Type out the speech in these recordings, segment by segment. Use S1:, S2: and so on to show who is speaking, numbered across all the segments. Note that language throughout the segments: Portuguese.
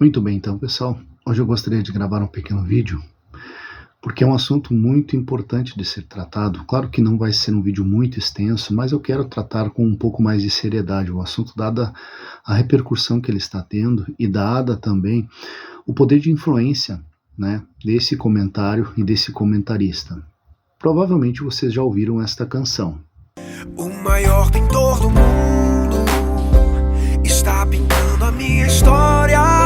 S1: Muito bem, então, pessoal, hoje eu gostaria de gravar um pequeno vídeo, porque é um assunto muito importante de ser tratado. Claro que não vai ser um vídeo muito extenso, mas eu quero tratar com um pouco mais de seriedade o assunto, dada a repercussão que ele está tendo e dada também o poder de influência, né, desse comentário e desse comentarista. Provavelmente vocês já ouviram esta canção.
S2: O maior pintor do mundo está pintando a minha história.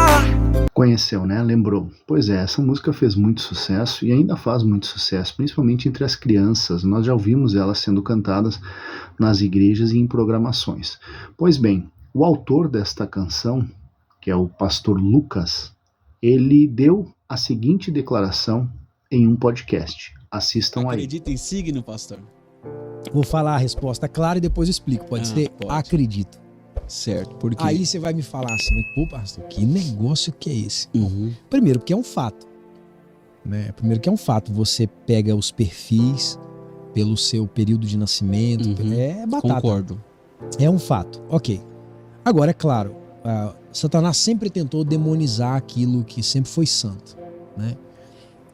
S1: Conheceu, né? Lembrou. Pois é, essa música fez muito sucesso e ainda faz muito sucesso, principalmente entre as crianças. Nós já ouvimos elas sendo cantadas nas igrejas e em programações. Pois bem, o autor desta canção, que é o pastor Lucas, ele deu a seguinte declaração em um podcast. Assistam aí.
S3: Acredita em signo, pastor?
S4: Vou falar a resposta clara e depois eu explico. Pode ser?
S3: Pode.
S4: Acredito.
S3: Certo, por quê?
S4: Aí você vai me falar assim, pô, pastor, que negócio que é esse?
S3: Uhum.
S4: Primeiro, porque é um fato. Né? Primeiro que é um fato. Você pega os perfis pelo seu período de nascimento.
S3: Uhum.
S4: É batata.
S3: Concordo.
S4: É um fato. Ok. Agora, é claro, Satanás sempre tentou demonizar aquilo que sempre foi santo. Né?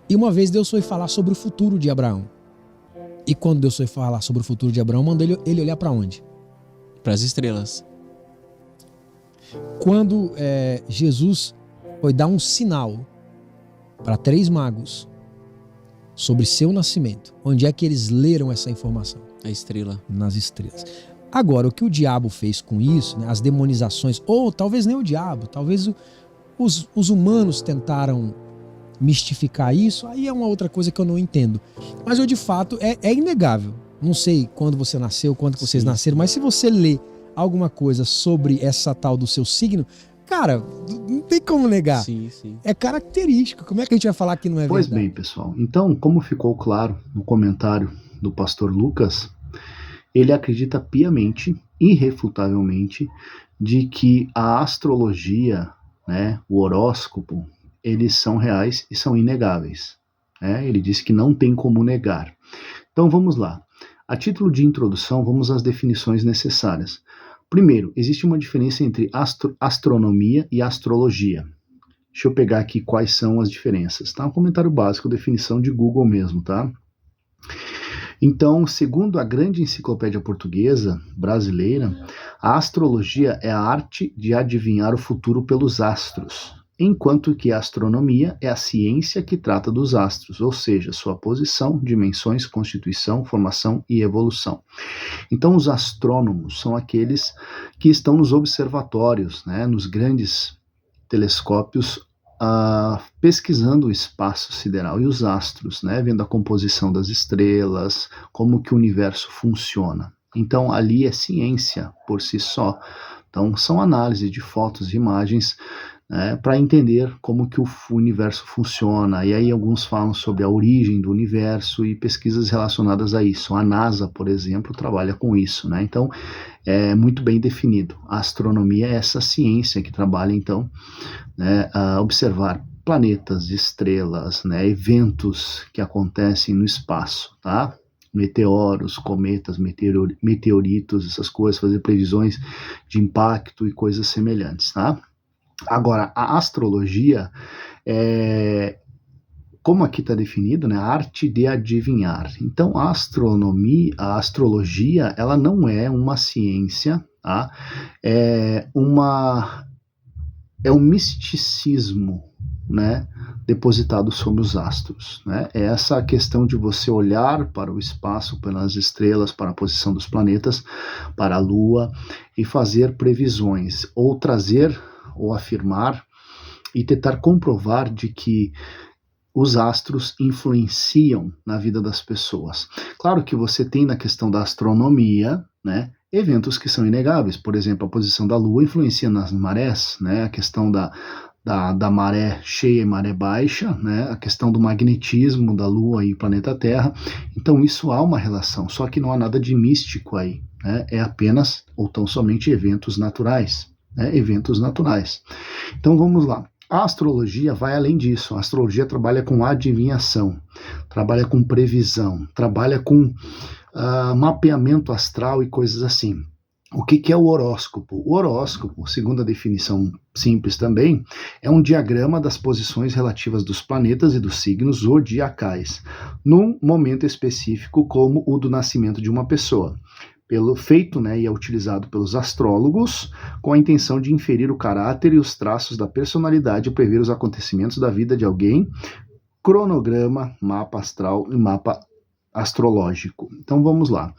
S4: E uma vez Deus foi falar sobre o futuro de Abraão. E quando Deus foi falar sobre o futuro de Abraão, mandou ele olhar para onde?
S3: Para as estrelas.
S4: Quando Jesus foi dar um sinal para 3 magos sobre seu nascimento, onde é que eles leram essa informação?
S3: A estrela.
S4: Nas estrelas. Agora, o que o diabo fez com isso, né, as demonizações, ou talvez nem o diabo, talvez os humanos tentaram mistificar isso, aí é uma outra coisa que eu não entendo. Mas eu, de fato, é inegável. Não sei quando você nasceu, quando vocês nasceram, mas se você lê alguma coisa sobre essa tal do seu signo, cara, não tem como negar.
S3: Sim, sim.
S4: É característico. Como é que a gente vai falar que não é
S1: Pois
S4: verdade?
S1: bem, pessoal. Então, como ficou claro no comentário do pastor Lucas, ele acredita piamente, irrefutavelmente, de que a astrologia, né, o horóscopo, eles são reais e são inegáveis. Né? Ele disse que não tem como negar. Então vamos lá. A título de introdução, vamos às definições necessárias. Primeiro, existe uma diferença entre astronomia e astrologia. Deixa eu pegar aqui quais são as diferenças. Tá? Um comentário básico, definição de Google mesmo, tá? Então, segundo a grande enciclopédia portuguesa brasileira, a astrologia é a arte de adivinhar o futuro pelos astros, enquanto que a astronomia é a ciência que trata dos astros, ou seja, sua posição, dimensões, constituição, formação e evolução. Então, os astrônomos são aqueles que estão nos observatórios, né, nos grandes telescópios, pesquisando o espaço sideral e os astros, né, vendo a composição das estrelas, como que o universo funciona. Então, ali é ciência por si só. Então, são análise de fotos e imagens, né, para entender como que o universo funciona. E aí alguns falam sobre a origem do universo e pesquisas relacionadas a isso. A NASA, por exemplo, trabalha com isso. Né? Então, é muito bem definido. A astronomia é essa ciência que trabalha, então, né, a observar planetas, estrelas, né, eventos que acontecem no espaço, tá? Meteoros, cometas, meteoritos, essas coisas, fazer previsões de impacto e coisas semelhantes, tá? Agora, a astrologia como aqui está definido, né, a arte de adivinhar. Então, a astrologia, ela não é uma ciência, tá? É um misticismo, né, depositado sobre os astros. Né? É essa questão de você olhar para o espaço, pelas estrelas, para a posição dos planetas, para a Lua, e fazer previsões, ou trazer, ou afirmar, e tentar comprovar de que os astros influenciam na vida das pessoas. Claro que você tem na questão da astronomia, né, eventos que são inegáveis. Por exemplo, a posição da Lua influencia nas marés, né, a questão da maré cheia e maré baixa, né, a questão do magnetismo da Lua e o planeta Terra. Então isso há uma relação, só que não há nada de místico aí. Né, é apenas ou tão somente eventos naturais. Né, eventos naturais. Então vamos lá. A astrologia vai além disso. A astrologia trabalha com adivinhação, trabalha com previsão, trabalha com mapeamento astral e coisas assim. O que é o horóscopo? O horóscopo, segundo a definição simples também, é um diagrama das posições relativas dos planetas e dos signos zodiacais, num momento específico como o do nascimento de uma pessoa. Pelo feito, e é utilizado pelos astrólogos com a intenção de inferir o caráter e os traços da personalidade e prever os acontecimentos da vida de alguém, cronograma, mapa astral e mapa astrológico. Então vamos lá.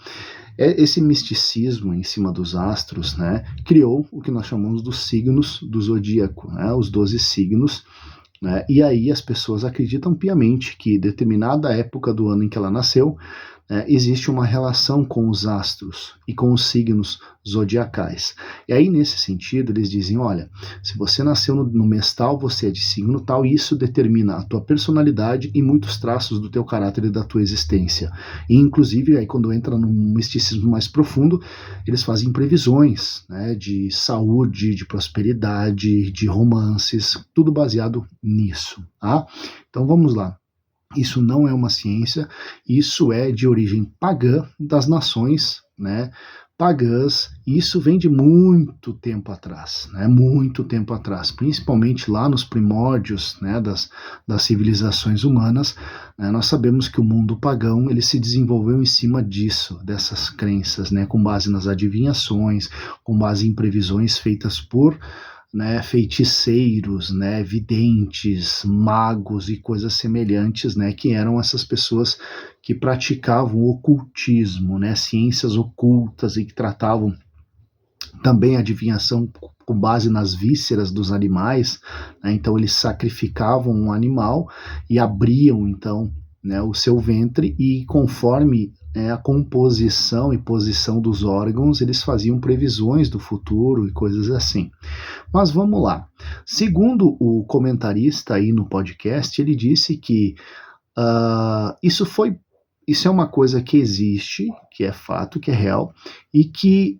S1: Esse misticismo em cima dos astros, criou o que nós chamamos dos signos do zodíaco, os 12 signos, e aí as pessoas acreditam piamente que determinada época do ano em que ela nasceu, existe uma relação com os astros e com os signos zodiacais. E aí, nesse sentido, eles dizem, olha, se você nasceu no mês tal, você é de signo tal, e isso determina a tua personalidade e muitos traços do teu caráter e da tua existência. E, inclusive, aí quando entra num misticismo mais profundo, eles fazem previsões, de saúde, de prosperidade, de romances, tudo baseado nisso. Tá? Então, vamos lá. Isso não é uma ciência, isso é de origem pagã das nações, pagãs, e isso vem de muito tempo atrás, muito tempo atrás, principalmente lá nos primórdios, das civilizações humanas, nós sabemos que o mundo pagão, ele se desenvolveu em cima disso, dessas crenças, com base nas adivinhações, com base em previsões feitas por feiticeiros, videntes, magos e coisas semelhantes, que eram essas pessoas que praticavam ocultismo, ciências ocultas e que tratavam também a adivinhação com base nas vísceras dos animais, então eles sacrificavam um animal e abriam então o seu ventre e conforme a composição e posição dos órgãos, eles faziam previsões do futuro e coisas assim. Mas vamos lá. Segundo o comentarista aí no podcast, ele disse que isso é uma coisa que existe, que é fato, que é real, e que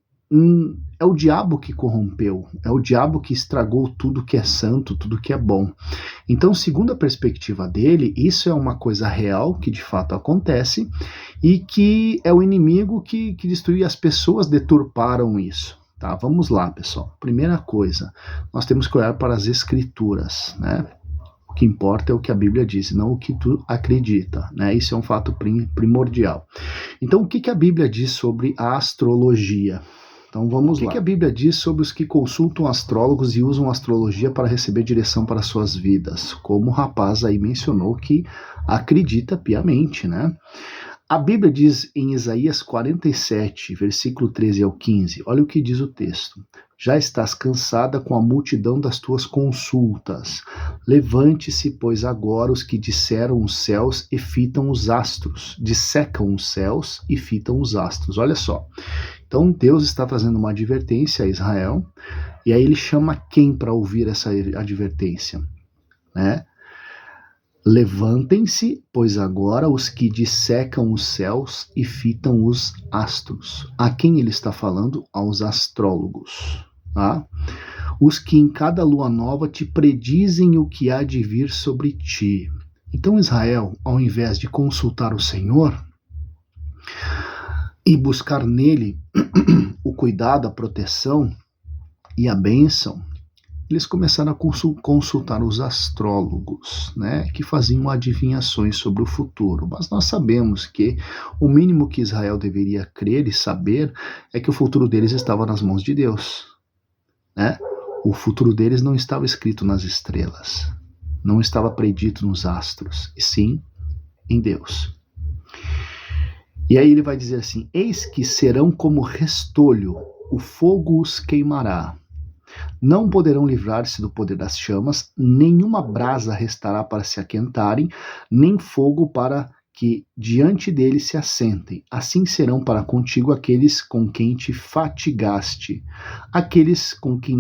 S1: é o diabo que corrompeu, é o diabo que estragou tudo que é santo, tudo que é bom. Então, segundo a perspectiva dele, isso é uma coisa real, que de fato acontece, e que é o inimigo que destruiu, e as pessoas deturparam isso. Tá, vamos lá, pessoal. Primeira coisa, nós temos que olhar para as escrituras, O que importa é o que a Bíblia diz, não o que tu acredita, Isso é um fato primordial. Então, o que a Bíblia diz sobre a astrologia? Então vamos lá. O que a Bíblia diz sobre os que consultam astrólogos e usam astrologia para receber direção para suas vidas? Como o rapaz aí mencionou que acredita piamente, A Bíblia diz em Isaías 47, versículo 13 ao 15, olha o que diz o texto. Já estás cansada com a multidão das tuas consultas. Levante-se, pois agora os que disseram os céus e fitam os astros. Dissecam os céus e fitam os astros. Olha só. Então Deus está trazendo uma advertência a Israel, e aí ele chama quem para ouvir essa advertência? Levantem-se, pois agora os que dissecam os céus e fitam os astros. A quem ele está falando? Aos astrólogos. Tá? Os que em cada lua nova te predizem o que há de vir sobre ti. Então Israel, ao invés de consultar o Senhor e buscar nele o cuidado, a proteção e a bênção, eles começaram a consultar os astrólogos, que faziam adivinhações sobre o futuro. Mas nós sabemos que o mínimo que Israel deveria crer e saber é que o futuro deles estava nas mãos de Deus. O futuro deles não estava escrito nas estrelas, não estava predito nos astros, e sim em Deus. E aí ele vai dizer assim, eis que serão como restolho, o fogo os queimará. Não poderão livrar-se do poder das chamas, nenhuma brasa restará para se aquentarem, nem fogo para que diante deles se assentem. Assim serão para contigo aqueles com quem te fatigaste, aqueles com quem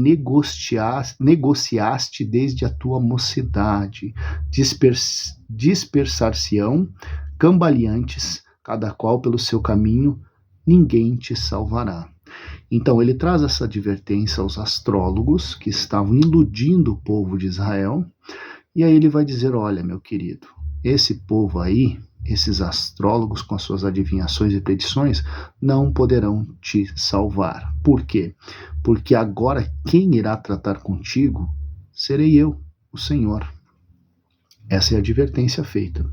S1: negociaste desde a tua mocidade. Dispersar-se-ão cambaleantes, cada qual pelo seu caminho, ninguém te salvará. Então ele traz essa advertência aos astrólogos que estavam iludindo o povo de Israel, e aí ele vai dizer, olha, meu querido, esse povo aí, esses astrólogos com as suas adivinhações e predições não poderão te salvar. Por quê? Porque agora quem irá tratar contigo serei eu, o Senhor. Essa é a advertência feita.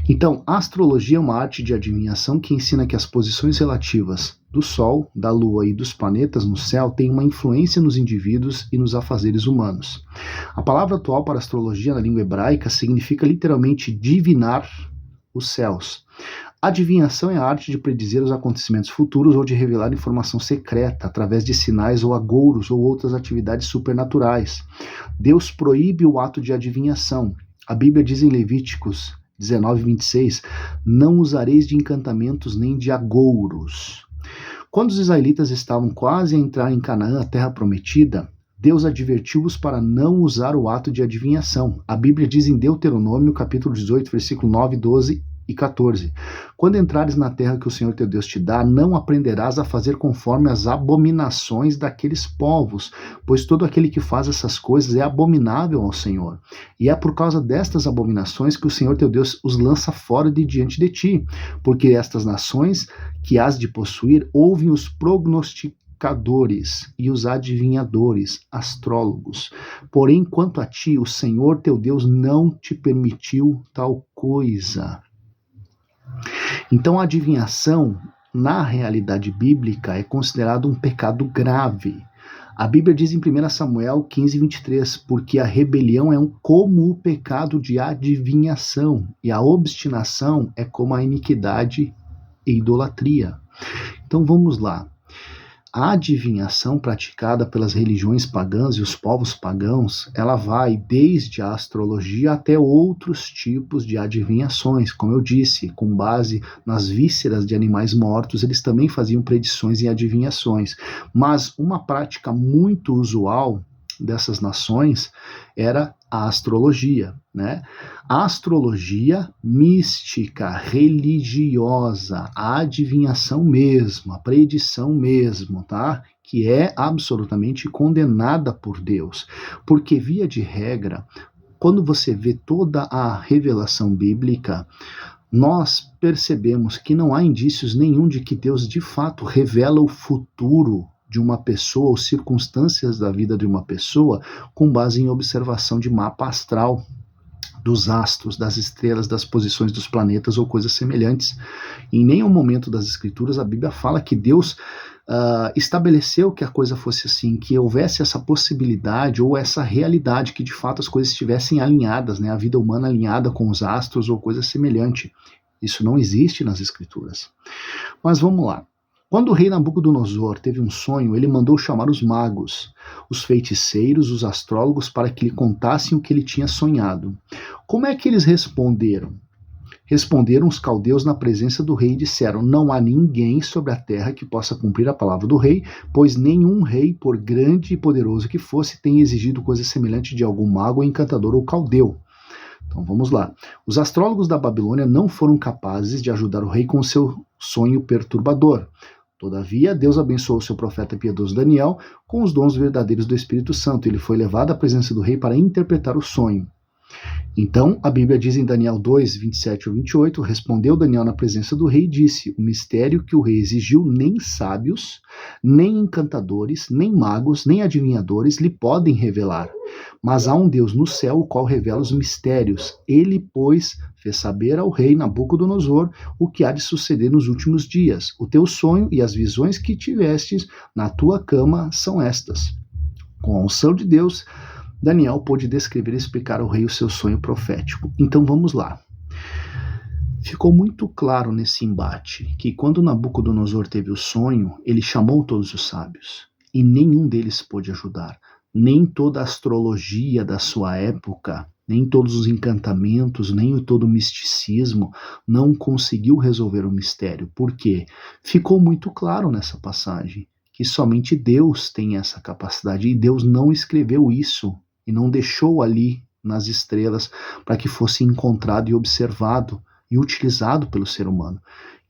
S1: Então, a astrologia é uma arte de adivinhação que ensina que as posições relativas do Sol, da Lua e dos planetas no céu têm uma influência nos indivíduos e nos afazeres humanos. A palavra atual para astrologia na língua hebraica significa literalmente divinar os céus. A adivinhação é a arte de predizer os acontecimentos futuros ou de revelar informação secreta através de sinais ou agouros ou outras atividades supernaturais. Deus proíbe o ato de adivinhação. A Bíblia diz em Levíticos 19:26, não usareis de encantamentos nem de agouros. Quando os israelitas estavam quase a entrar em Canaã, a terra prometida, Deus advertiu-os para não usar o ato de adivinhação. A Bíblia diz em Deuteronômio, capítulo 18, versículo 9, 12 e 14. Quando entrares na terra que o Senhor teu Deus te dá, não aprenderás a fazer conforme as abominações daqueles povos, pois todo aquele que faz essas coisas é abominável ao Senhor. E é por causa destas abominações que o Senhor teu Deus os lança fora de diante de ti, porque estas nações que has de possuir ouvem os prognosticadores e os adivinhadores, astrólogos. Porém, quanto a ti, o Senhor teu Deus não te permitiu tal coisa. Então, a adivinhação, na realidade bíblica, é considerado um pecado grave. A Bíblia diz em 1 Samuel 15:23, porque a rebelião é como o pecado de adivinhação, e a obstinação é como a iniquidade e idolatria. Então vamos lá. A adivinhação praticada pelas religiões pagãs e os povos pagãos, ela vai desde a astrologia até outros tipos de adivinhações. Como eu disse, com base nas vísceras de animais mortos, eles também faziam predições e adivinhações. Mas uma prática muito usual dessas nações era a astrologia, né? A astrologia mística, religiosa, a adivinhação mesmo, a predição mesmo, tá? Que é absolutamente condenada por Deus, porque via de regra, quando você vê toda a revelação bíblica, nós percebemos que não há indícios nenhum de que Deus de fato revela o futuro de uma pessoa ou circunstâncias da vida de uma pessoa com base em observação de mapa astral dos astros, das estrelas, das posições dos planetas ou coisas semelhantes. Em nenhum momento das escrituras a Bíblia fala que Deus estabeleceu que a coisa fosse assim, que houvesse essa possibilidade ou essa realidade, que de fato as coisas estivessem alinhadas, né? A vida humana alinhada com os astros ou coisa semelhante. Isso não existe nas escrituras. Mas vamos lá. Quando o rei Nabucodonosor teve um sonho, ele mandou chamar os magos, os feiticeiros, os astrólogos, para que lhe contassem o que ele tinha sonhado. Como é que eles responderam? Responderam os caldeus na presença do rei e disseram: não há ninguém sobre a terra que possa cumprir a palavra do rei, pois nenhum rei, por grande e poderoso que fosse, tem exigido coisa semelhante de algum mago, encantador ou caldeu. Então vamos lá. Os astrólogos da Babilônia não foram capazes de ajudar o rei com seu sonho perturbador. Todavia, Deus abençoou seu profeta piedoso Daniel com os dons verdadeiros do Espírito Santo. Ele foi levado à presença do rei para interpretar o sonho. Então, a Bíblia diz em Daniel 2, 27 ou 28, respondeu Daniel na presença do rei e disse: o mistério que o rei exigiu, nem sábios, nem encantadores, nem magos, nem adivinhadores lhe podem revelar. Mas há um Deus no céu, o qual revela os mistérios. Ele, pois, fez saber ao rei Nabucodonosor o que há de suceder nos últimos dias. O teu sonho e as visões que tivestes na tua cama são estas. Com a unção de Deus, Daniel pôde descrever e explicar ao rei o seu sonho profético. Então vamos lá. Ficou muito claro nesse embate que quando Nabucodonosor teve o sonho, ele chamou todos os sábios e nenhum deles pôde ajudar. Nem toda a astrologia da sua época, nem todos os encantamentos, nem todo o misticismo não conseguiu resolver o mistério. Por quê? Ficou muito claro nessa passagem que somente Deus tem essa capacidade e Deus não escreveu isso e não deixou ali nas estrelas para que fosse encontrado e observado e utilizado pelo ser humano.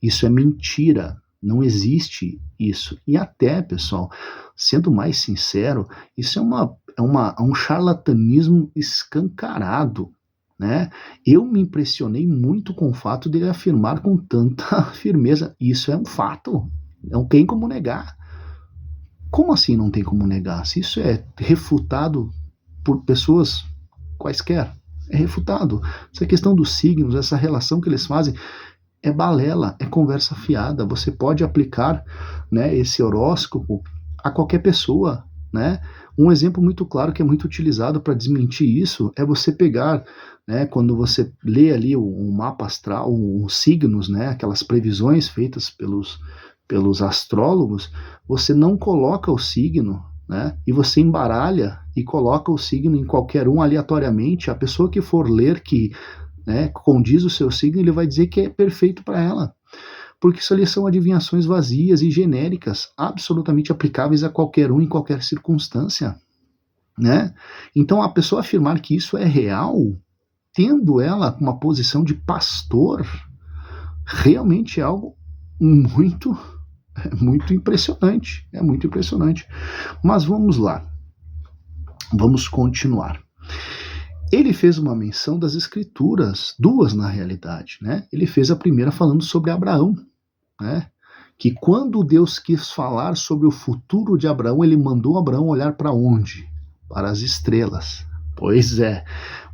S1: Isso é mentira, não existe isso. E até, pessoal, sendo mais sincero, isso é um charlatanismo escancarado, né? Eu me impressionei muito com o fato dele afirmar com tanta firmeza. Isso é um fato, não tem como negar. Como assim não tem como negar? Se isso é refutado por pessoas quaisquer, é refutado. Essa questão dos signos, essa relação que eles fazem, é balela, é conversa fiada. Você pode aplicar, né, esse horóscopo a qualquer pessoa, né? Um exemplo muito claro que é muito utilizado para desmentir isso é você pegar, né, quando você lê ali o mapa astral, os signos, né, aquelas previsões feitas pelos astrólogos, você não coloca o signo, né, e você embaralha e coloca o signo em qualquer um aleatoriamente. A pessoa que for ler que, né, condiz o seu signo, ele vai dizer que é perfeito para ela. Porque isso ali são adivinhações vazias e genéricas, absolutamente aplicáveis a qualquer um em qualquer circunstância, né? Então, a pessoa afirmar que isso é real, tendo ela uma posição de pastor, realmente é algo muito impressionante, é muito impressionante. Mas vamos lá, vamos continuar. Ele fez uma menção das escrituras, duas na realidade, né? Ele fez a primeira falando sobre Abraão, né? Que quando Deus quis falar sobre o futuro de Abraão, ele mandou Abraão olhar para onde? Para as estrelas. Pois é,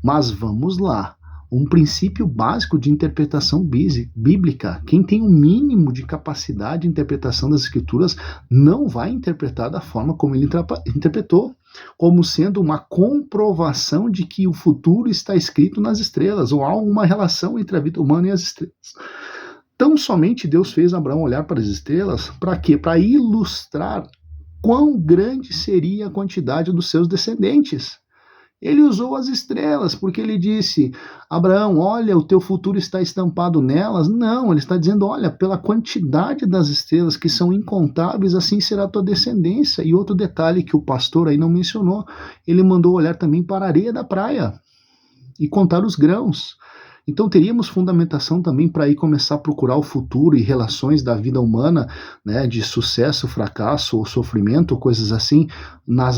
S1: mas vamos lá. Um princípio básico de interpretação bíblica. Quem tem um mínimo de capacidade de interpretação das escrituras não vai interpretar da forma como ele interpretou, como sendo uma comprovação de que o futuro está escrito nas estrelas, ou há uma relação entre a vida humana e as estrelas. Tão somente Deus fez Abraão olhar para as estrelas, para quê? Para ilustrar quão grande seria a quantidade dos seus descendentes. Ele usou as estrelas, porque ele disse, Abraão, olha, o teu futuro está estampado nelas. Não, ele está dizendo, olha, pela quantidade das estrelas que são incontáveis, assim será a tua descendência. E outro detalhe que o pastor aí não mencionou, ele mandou olhar também para a areia da praia e contar os grãos. Então teríamos fundamentação também para aí começar a procurar o futuro e relações da vida humana, né, de sucesso, fracasso ou sofrimento, coisas assim, na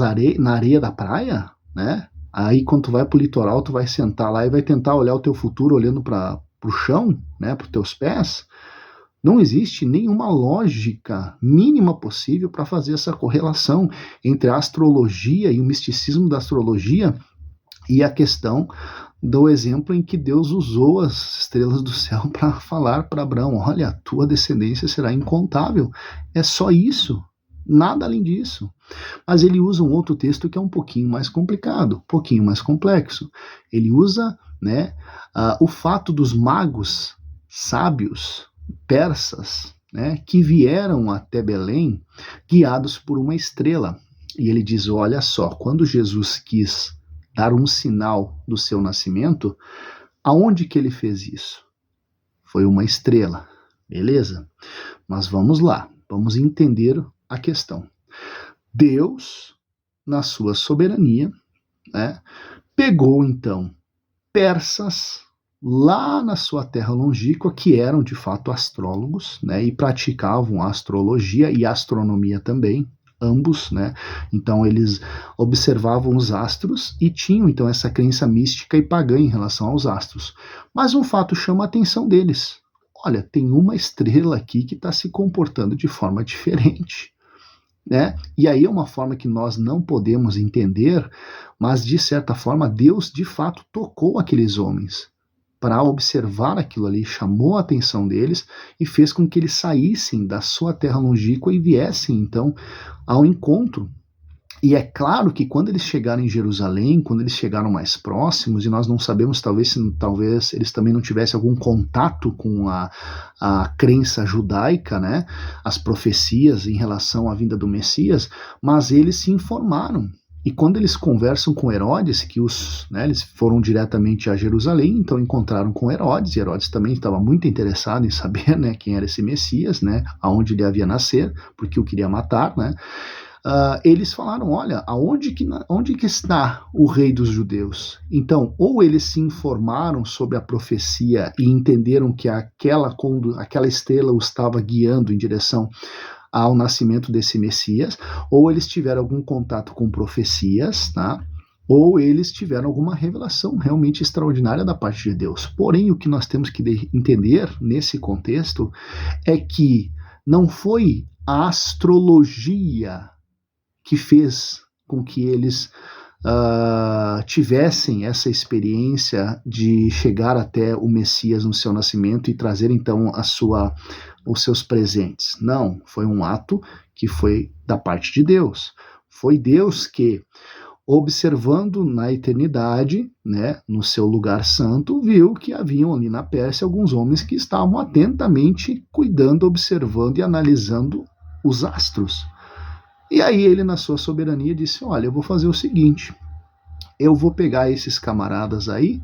S1: areia da praia, né? Aí quando tu vai pro litoral, tu vai sentar lá e vai tentar olhar o teu futuro olhando para o chão, né, para os teus pés. Não existe nenhuma lógica mínima possível para fazer essa correlação entre a astrologia e o misticismo da astrologia e a questão do exemplo em que Deus usou as estrelas do céu para falar para Abraão, olha, a tua descendência será incontável. É só isso, nada além disso. Mas ele usa um outro texto que é um pouquinho mais complicado, um pouquinho mais complexo. Ele usa, né, o fato dos magos sábios persas, né, que vieram até Belém guiados por uma estrela. E ele diz, olha só, quando Jesus quis dar um sinal do seu nascimento, aonde que ele fez isso? Foi uma estrela, beleza? Mas vamos lá, vamos entender a questão. Deus, na sua soberania, né, pegou então persas lá na sua terra longínqua, que eram de fato astrólogos, né, e praticavam astrologia e astronomia também, ambos, né? Então eles observavam os astros e tinham então essa crença mística e pagã em relação aos astros. Mas um fato chama a atenção deles. Olha, tem uma estrela aqui que está se comportando de forma diferente, né? E aí é uma forma que nós não podemos entender, mas de certa forma Deus de fato tocou aqueles homens para observar aquilo ali, chamou a atenção deles e fez com que eles saíssem da sua terra longínqua e viessem então ao encontro. E é claro que quando eles chegaram em Jerusalém, quando eles chegaram mais próximos, e nós não sabemos talvez eles também não tivessem algum contato com a crença judaica, né, as profecias em relação à vinda do Messias, mas eles se informaram. E quando eles conversam com Herodes, que eles foram diretamente a Jerusalém, então encontraram com Herodes, e Herodes também estava muito interessado em saber, né, quem era esse Messias, né, aonde ele havia nascer, porque o queria matar, né. Eles falaram, olha, onde que está o rei dos judeus? Então, ou eles se informaram sobre a profecia e entenderam que aquela estrela os estava guiando em direção ao nascimento desse Messias, ou eles tiveram algum contato com profecias, tá? ou eles tiveram alguma revelação realmente extraordinária da parte de Deus. Porém, o que nós temos que entender nesse contexto é que não foi a astrologia que fez com que eles tivessem essa experiência de chegar até o Messias no seu nascimento e trazer então os seus presentes. Não, foi um ato que foi da parte de Deus. Foi Deus que, observando na eternidade, né, no seu lugar santo, viu que haviam ali na Pérsia alguns homens que estavam atentamente cuidando, observando e analisando os astros. E aí ele, na sua soberania, disse: olha, eu vou fazer o seguinte, eu vou pegar esses camaradas aí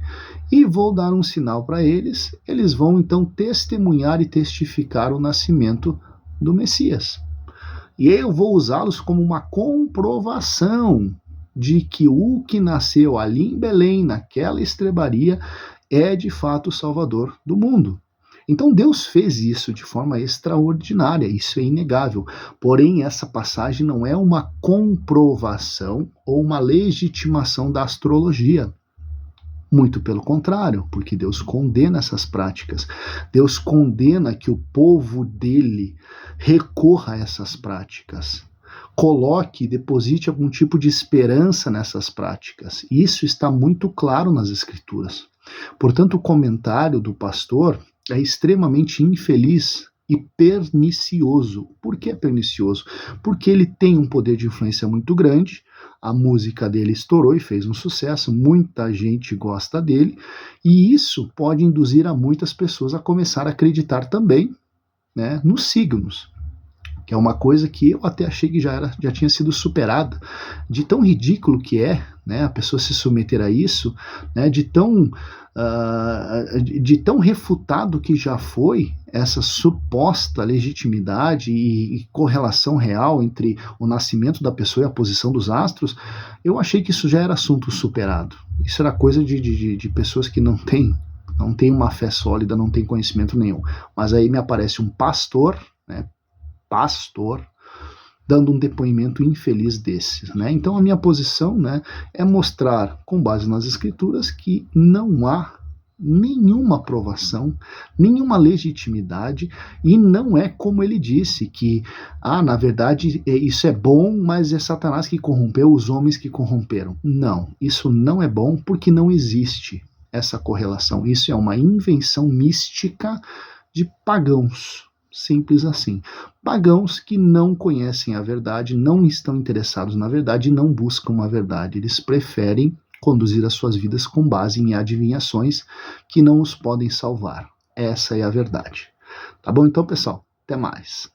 S1: e vou dar um sinal para eles, eles vão então testemunhar e testificar o nascimento do Messias. E eu vou usá-los como uma comprovação de que o que nasceu ali em Belém, naquela estrebaria, é de fato o Salvador do mundo. Então Deus fez isso de forma extraordinária, isso é inegável. Porém, essa passagem não é uma comprovação ou uma legitimação da astrologia. Muito pelo contrário, porque Deus condena essas práticas. Deus condena que o povo dele recorra a essas práticas. Coloque, deposite algum tipo de esperança nessas práticas. Isso está muito claro nas Escrituras. Portanto, o comentário do pastor é extremamente infeliz e pernicioso. Por que é pernicioso? Porque ele tem um poder de influência muito grande, a música dele estourou e fez um sucesso, muita gente gosta dele, e isso pode induzir a muitas pessoas a começar a acreditar também, né, nos signos, que é uma coisa que eu até achei que já tinha sido superada, de tão ridículo que é, né, a pessoa se submeter a isso, né, de tão refutado que já foi essa suposta legitimidade e correlação real entre o nascimento da pessoa e a posição dos astros. Eu achei que isso já era assunto superado. Isso era coisa de pessoas que não têm uma fé sólida, não têm conhecimento nenhum. Mas aí me aparece um pastor, né, dando um depoimento infeliz desses, né? Então a minha posição, né, é mostrar, com base nas Escrituras, que não há nenhuma aprovação, nenhuma legitimidade, e não é como ele disse, que, na verdade, isso é bom, mas é Satanás que corrompeu, os homens que corromperam. Não, isso não é bom porque não existe essa correlação. Isso é uma invenção mística de pagãos. Simples assim. Pagãos que não conhecem a verdade, não estão interessados na verdade e não buscam a verdade. Eles preferem conduzir as suas vidas com base em adivinhações que não os podem salvar. Essa é a verdade. Tá bom então, pessoal? Até mais.